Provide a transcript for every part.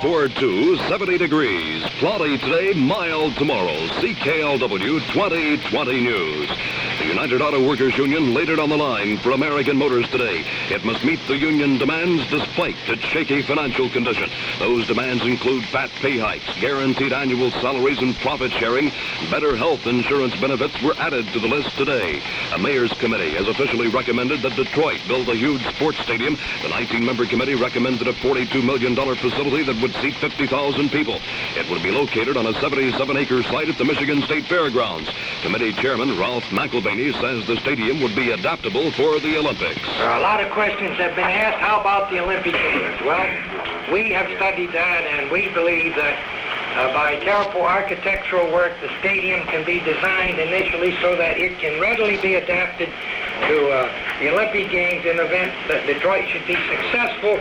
Ford 2, 70 degrees. Cloudy today, mild tomorrow. CKLW 2020 News. The United Auto Workers Union laid it on the line for American Motors today. It must meet the union demands despite its shaky financial condition. Those demands include fat pay hikes, guaranteed annual salaries and profit sharing. Better health insurance benefits were added to the list today. A mayor's committee has officially recommended that Detroit build a huge sports stadium. The 19-member committee recommended a $42 million facility that would seat 50,000 people. It would be located on a 77-acre site at the Michigan State Fairgrounds. Committee Chairman Ralph McElvaney says the stadium would be adaptable for the Olympics. There are a lot of questions that have been asked. How about the Olympic Games? Well, we have studied that, and we believe that by careful architectural work, the stadium can be designed initially so that it can readily be adapted to the Olympic Games in event that Detroit should be successful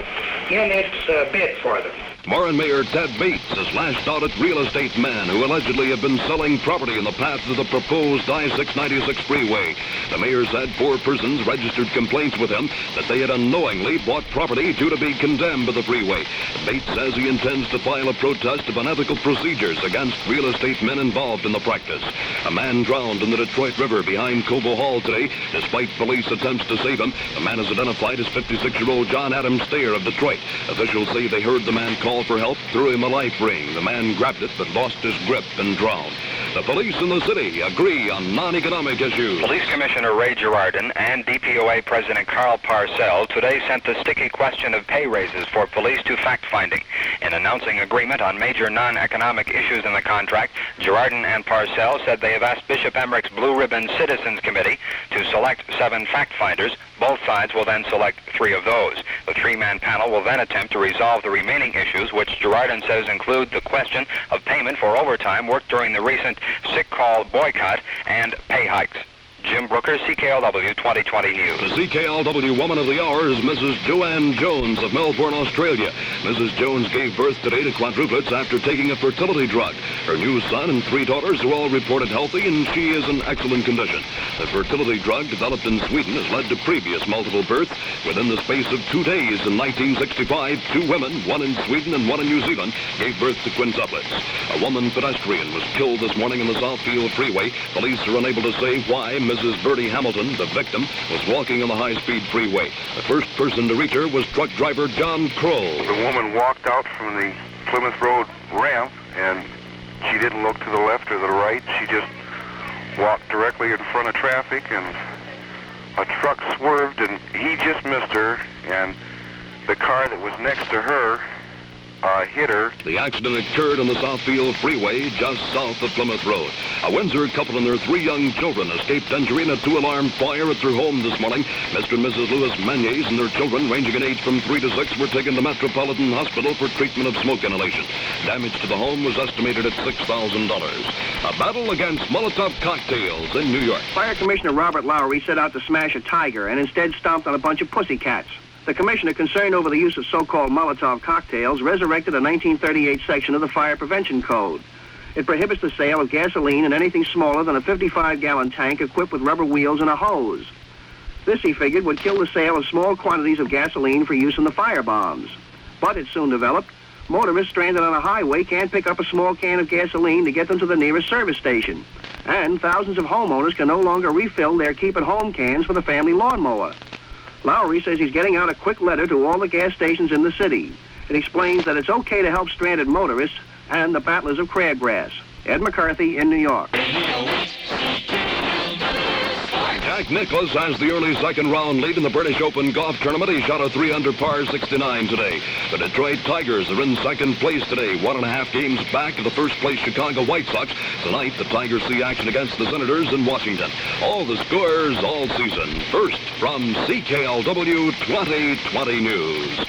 in its bid for them. Warren Mayor Ted Bates has lashed out at real estate men who allegedly have been selling property in the path of the proposed I-696 freeway. The mayor said 4 persons registered complaints with him that they had unknowingly bought property due to be condemned by the freeway. Bates says he intends to file a protest of unethical procedures against real estate men involved in the practice. A man drowned in the Detroit River behind Cobo Hall today. Despite police attempts to save him, the man is identified as 56-year-old John Adam Stayer of Detroit. Officials say they heard the man call for help, threw him a life ring. The man grabbed it but lost his grip and drowned. The police in the city agree on non-economic issues. Police Commissioner Ray Girardin and DPOA President Carl Parcells today sent the sticky question of pay raises for police to fact-finding. In announcing agreement on major non-economic issues in the contract, Girardin and Parcells said they have asked Bishop Emmerich's Blue Ribbon Citizens Committee to select 7 fact-finders. Both sides will then select 3 of those. The 3-man panel will then attempt to resolve the remaining issues, which Girardin says include the question of payment for overtime worked during the recent sick call boycott and pay hikes. Jim Brooker, CKLW 2020 News. The CKLW Woman of the Hour is Mrs. Joanne Jones of Melbourne, Australia. Mrs. Jones gave birth today to quadruplets after taking a fertility drug. Her new son and 3 daughters are all reported healthy, and she is in excellent condition. The fertility drug developed in Sweden has led to previous multiple births. Within the space of 2 days in 1965, 2 women, one in Sweden and one in New Zealand, gave birth to quintuplets. A woman pedestrian was killed this morning on the Southfield Freeway. Police are unable to say why Mrs. Bertie Hamilton, the victim, was walking on the high-speed freeway. The first person to reach her was truck driver John Kroll. The woman walked out from the Plymouth Road ramp, and she didn't look to the left or the right. She just walked directly in front of traffic, and a truck swerved, and he just missed her, and the car that was next to her hit her. The accident occurred on the Southfield Freeway just south of Plymouth Road. A Windsor couple and their 3 young children escaped injury in a 2-alarm fire at their home this morning. Mr. and Mrs. Louis Menyes and their children, ranging in age from 3 to 6, were taken to Metropolitan Hospital for treatment of smoke inhalation. Damage to the home was estimated at $6,000. A battle against Molotov cocktails in New York. Fire Commissioner Robert Lowry set out to smash a tiger and instead stomped on a bunch of pussycats. The commissioner, concerned over the use of so-called Molotov cocktails, resurrected a 1938 section of the Fire Prevention Code. It prohibits the sale of gasoline in anything smaller than a 55-gallon tank equipped with rubber wheels and a hose. This, he figured, would kill the sale of small quantities of gasoline for use in the fire bombs. But it soon developed, motorists stranded on a highway can't pick up a small can of gasoline to get them to the nearest service station. And thousands of homeowners can no longer refill their keep-at-home cans for the family lawnmower. Lowry says he's getting out a quick letter to all the gas stations in the city. It explains that it's okay to help stranded motorists and the battlers of crabgrass. Ed McCarthy in New York. Jack Nicklaus has the early second round lead in the British Open golf tournament. He shot a 3-under par 69 today. The Detroit Tigers are in second place today, 1.5 games back of the first place Chicago White Sox. Tonight, the Tigers see action against the Senators in Washington. All the scores all season. First from CKLW 2020 News.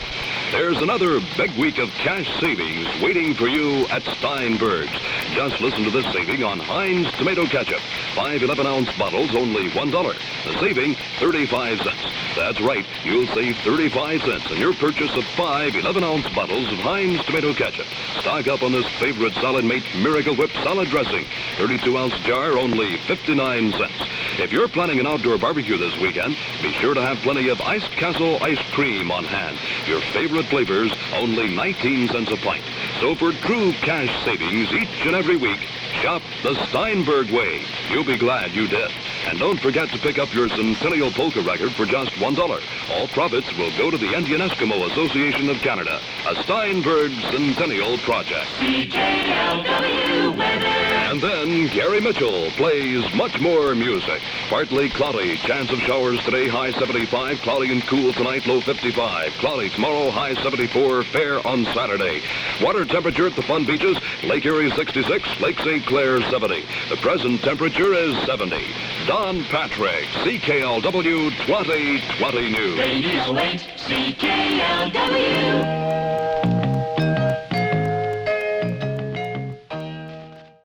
There's another big week of cash savings waiting for you at Steinberg's. Just listen to this saving on Heinz tomato ketchup. 5 11-ounce bottles, only $1. The saving, 35 cents. That's right, you'll save 35 cents on your purchase of 5 11-ounce bottles of Heinz tomato ketchup. Stock up on this favorite salad mate Miracle Whip salad dressing. 32-ounce jar, only 59 cents. If you're planning an outdoor barbecue this weekend, be sure to have plenty of Ice Castle ice cream on hand. Your favorite flavors, only 19 cents a pint. So for true cash savings each and every week, shop the Steinberg way. You'll be glad you did. And don't forget to pick up your Centennial Polka record for just $1. All profits will go to the Indian Eskimo Association of Canada, a Steinberg Centennial project. CKLW weather. And then Gary Mitchell plays much more music. Partly cloudy, chance of showers today, high 75. Cloudy and cool tonight, low 55. Cloudy tomorrow, high 74. Fair on Saturday. Water temperature at the fun beaches, Lake Erie 66, Lake St. Clair 70. The present temperature is 70. Don Patrick, CKLW 2020 News. Radio 8, CKLW.